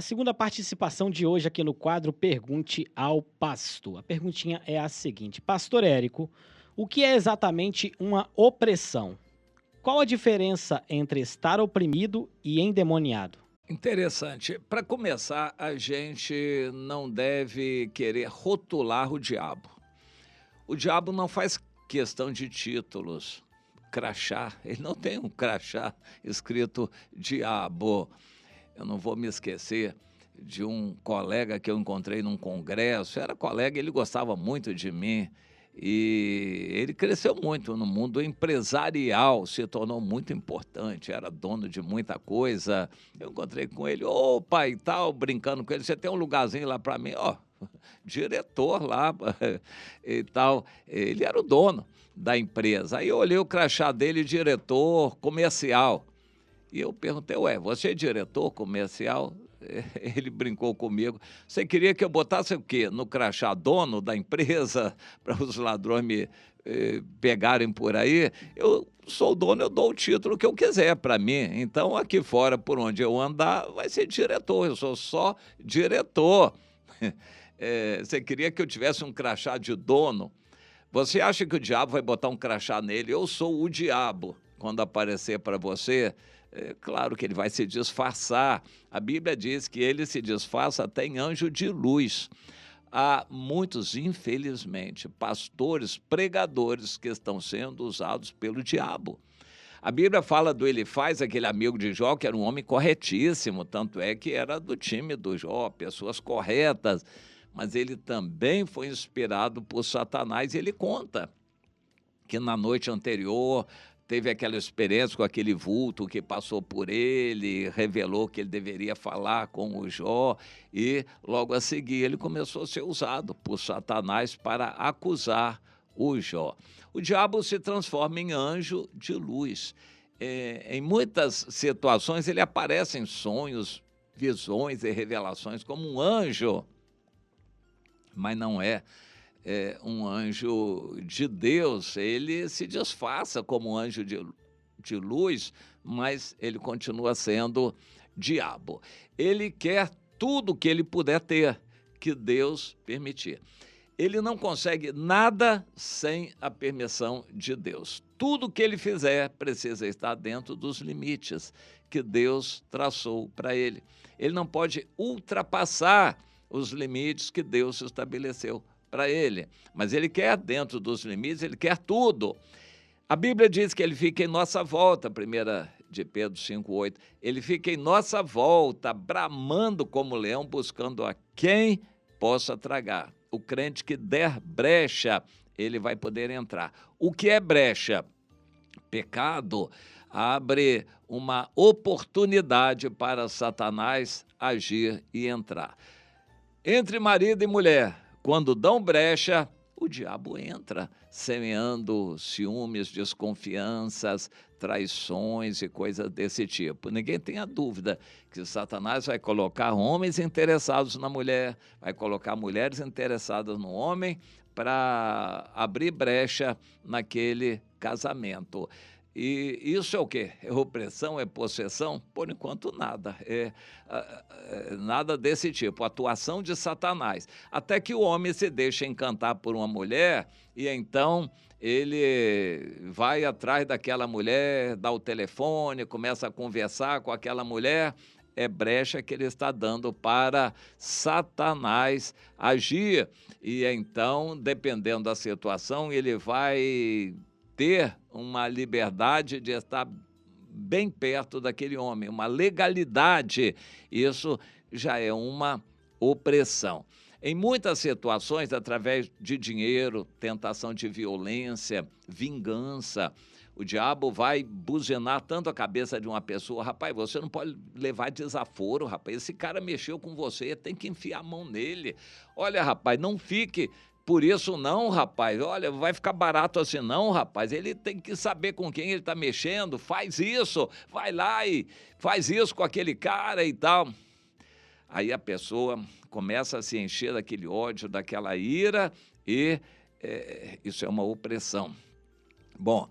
A segunda participação de hoje aqui no quadro Pergunte ao Pastor. A perguntinha é a seguinte: Pastor Érico, o que é exatamente uma opressão? Qual a diferença entre estar oprimido e endemoniado? Interessante. Para começar, a gente não deve querer rotular o diabo. O diabo não faz questão de títulos, crachá. Ele não tem um crachá escrito diabo. Eu não vou me esquecer de um colega que eu encontrei num congresso. Era colega, ele gostava muito de mim. E ele cresceu muito no mundo empresarial, se tornou muito importante, era dono de muita coisa. Eu encontrei com ele, opa, e tal, brincando com ele, você tem um lugarzinho lá para mim? Ó, diretor lá e tal. Ele era o dono da empresa. Aí eu olhei o crachá dele, diretor comercial. E eu perguntei, ué, você é diretor comercial? Ele brincou comigo. Você queria que eu botasse o quê? No crachá dono da empresa, para os ladrões me pegarem por aí? Eu sou dono, eu dou o título que eu quiser para mim. Então, aqui fora, por onde eu andar, vai ser diretor. Eu sou só diretor. Você queria que eu tivesse um crachá de dono? Você acha que o diabo vai botar um crachá nele? Eu sou o diabo. Quando aparecer para você, é claro que ele vai se disfarçar. A Bíblia diz que ele se disfarça até em anjo de luz. Há muitos, infelizmente, pastores, pregadores que estão sendo usados pelo diabo. A Bíblia fala do Elifaz, aquele amigo de Jó, que era um homem corretíssimo, tanto é que era do time do Jó, pessoas corretas, mas ele também foi inspirado por Satanás e ele conta que na noite anterior teve aquela experiência com aquele vulto que passou por ele, revelou que ele deveria falar com o Jó e logo a seguir ele começou a ser usado por Satanás para acusar o Jó. O diabo se transforma em anjo de luz. Em muitas situações ele aparece em sonhos, visões e revelações como um anjo, mas não é um anjo de Deus. Ele se disfarça como um anjo de luz, mas ele continua sendo diabo. Ele quer tudo que ele puder ter, que Deus permitir. Ele não consegue nada sem a permissão de Deus. Tudo que ele fizer precisa estar dentro dos limites que Deus traçou para ele. Ele não pode ultrapassar os limites que Deus estabeleceu para ele, mas ele quer dentro dos limites, ele quer tudo. A Bíblia diz que ele fica em nossa volta, 1 de Pedro 5,8, ele fica em nossa volta, bramando como leão, buscando a quem possa tragar. O crente que der brecha, ele vai poder entrar. O que é brecha? Pecado abre uma oportunidade para Satanás agir e entrar. Entre marido e mulher, quando dão brecha, o diabo entra, semeando ciúmes, desconfianças, traições e coisas desse tipo. Ninguém tenha dúvida que Satanás vai colocar homens interessados na mulher, vai colocar mulheres interessadas no homem para abrir brecha naquele casamento. E isso é o quê? É opressão? É possessão? Por enquanto, nada. Nada desse tipo. Atuação de Satanás. Até que o homem se deixa encantar por uma mulher e então ele vai atrás daquela mulher, dá o telefone, começa a conversar com aquela mulher. É brecha que ele está dando para Satanás agir. E então, dependendo da situação, ele vai ter uma liberdade de estar bem perto daquele homem, uma legalidade. Isso já é uma opressão. Em muitas situações, através de dinheiro, tentação de violência, vingança, o diabo vai buzinar tanto a cabeça de uma pessoa, rapaz, você não pode levar desaforo, rapaz, esse cara mexeu com você, tem que enfiar a mão nele. Olha, rapaz, não fique por isso não, rapaz, olha, vai ficar barato assim não, rapaz, ele tem que saber com quem ele está mexendo, faz isso, vai lá e faz isso com aquele cara e tal. Aí a pessoa começa a se encher daquele ódio, daquela ira e isso é uma opressão. Bom,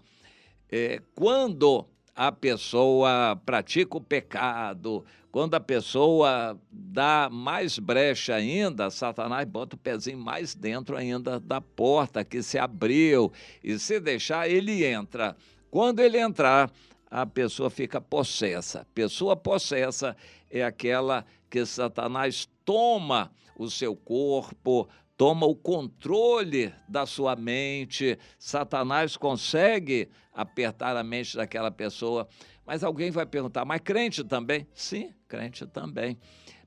quando a pessoa pratica o pecado, Quando a pessoa dá mais brecha ainda, Satanás bota o pezinho mais dentro ainda da porta que se abriu, e se deixar, ele entra. Quando ele entrar, a pessoa fica possessa. Pessoa possessa é aquela que Satanás toma o seu corpo, toma o controle da sua mente. Satanás consegue apertar a mente daquela pessoa. Mas alguém vai perguntar, mas crente também? Sim, crente também.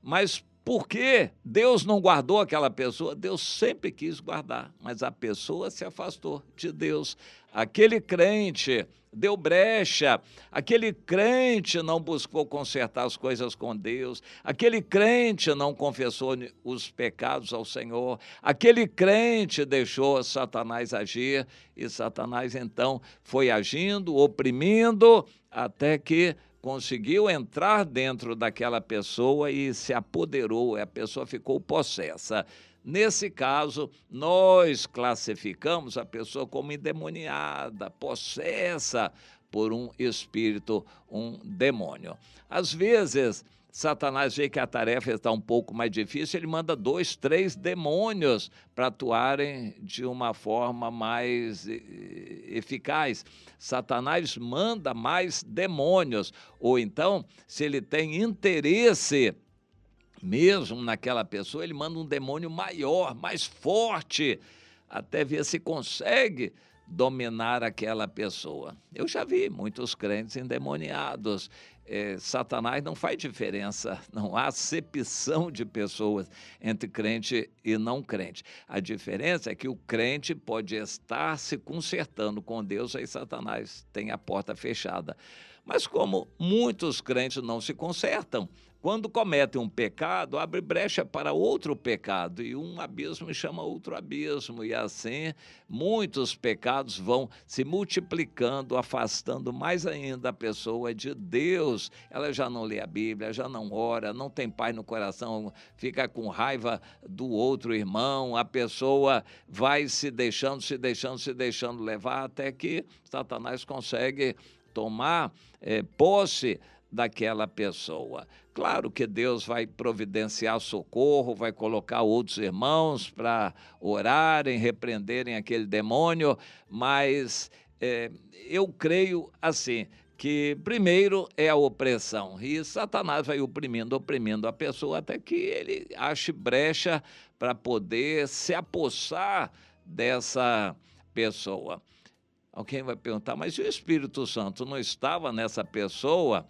Mas por que Deus não guardou aquela pessoa? Deus sempre quis guardar, mas a pessoa se afastou de Deus. Aquele crente deu brecha, aquele crente não buscou consertar as coisas com Deus, aquele crente não confessou os pecados ao Senhor, aquele crente deixou Satanás agir, e Satanás então foi agindo, oprimindo, até que conseguiu entrar dentro daquela pessoa e se apoderou, a pessoa ficou possessa. Nesse caso, nós classificamos a pessoa como endemoniada, possessa por um espírito, um demônio. Às vezes, Satanás vê que a tarefa está um pouco mais difícil, ele manda 2, 3 demônios para atuarem de uma forma mais eficaz. Satanás manda mais demônios, ou então, se ele tem interesse mesmo naquela pessoa, ele manda um demônio maior, mais forte, até ver se consegue dominar aquela pessoa. Eu já vi muitos crentes endemoniados. Satanás não faz diferença, não há acepção de pessoas entre crente e não crente. A diferença é que o crente pode estar se consertando com Deus, aí Satanás tem a porta fechada. Mas como muitos crentes não se consertam, quando cometem um pecado, abre brecha para outro pecado, e um abismo chama outro abismo, e assim muitos pecados vão se multiplicando, afastando mais ainda a pessoa de Deus. Ela já não lê a Bíblia, já não ora, não tem paz no coração, fica com raiva do outro irmão, a pessoa vai se deixando levar, até que Satanás consegue tomar posse daquela pessoa. Claro que Deus vai providenciar socorro, vai colocar outros irmãos para orarem, repreenderem aquele demônio, mas eu creio assim, que primeiro é a opressão, e Satanás vai oprimindo a pessoa até que ele ache brecha para poder se apossar dessa pessoa. Alguém vai perguntar, mas e o Espírito Santo não estava nessa pessoa?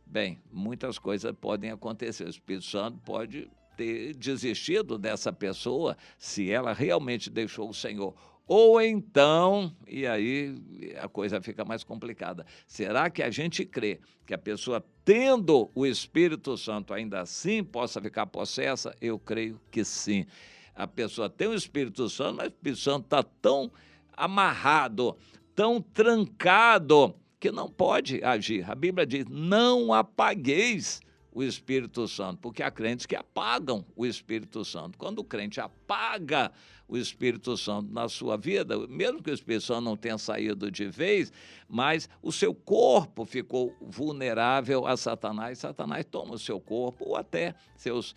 Bem, muitas coisas podem acontecer. O Espírito Santo pode ter desistido dessa pessoa se ela realmente deixou o Senhor. Ou então, e aí a coisa fica mais complicada, será que a gente crê que a pessoa, tendo o Espírito Santo, ainda assim possa ficar possessa? Eu creio que sim. A pessoa tem o Espírito Santo, mas o Espírito Santo está tão amarrado, tão trancado, que não pode agir. A Bíblia diz, não apagueis o Espírito Santo, porque há crentes que apagam o Espírito Santo. Quando o crente apaga o Espírito Santo na sua vida, mesmo que o Espírito Santo não tenha saído de vez, mas o seu corpo ficou vulnerável a Satanás. Satanás toma o seu corpo, ou até seus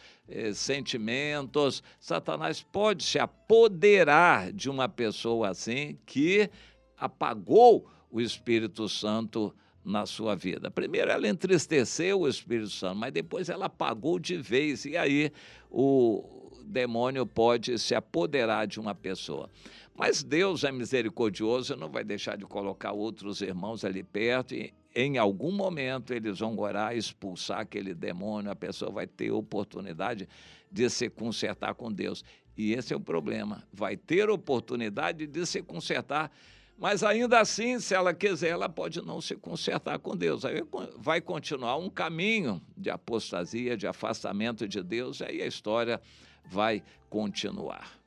sentimentos. Satanás pode se apoderar de uma pessoa assim, que apagou o Espírito Santo na sua vida. Primeiro ela entristeceu o Espírito Santo, mas depois ela apagou de vez, e aí o demônio pode se apoderar de uma pessoa. Mas Deus é misericordioso, não vai deixar de colocar outros irmãos ali perto, e em algum momento eles vão orar, expulsar aquele demônio, a pessoa vai ter oportunidade de se consertar com Deus. E esse é o problema, vai ter oportunidade de se consertar, mas ainda assim, se ela quiser, ela pode não se consertar com Deus. Aí vai continuar um caminho de apostasia, de afastamento de Deus, aí a história vai continuar.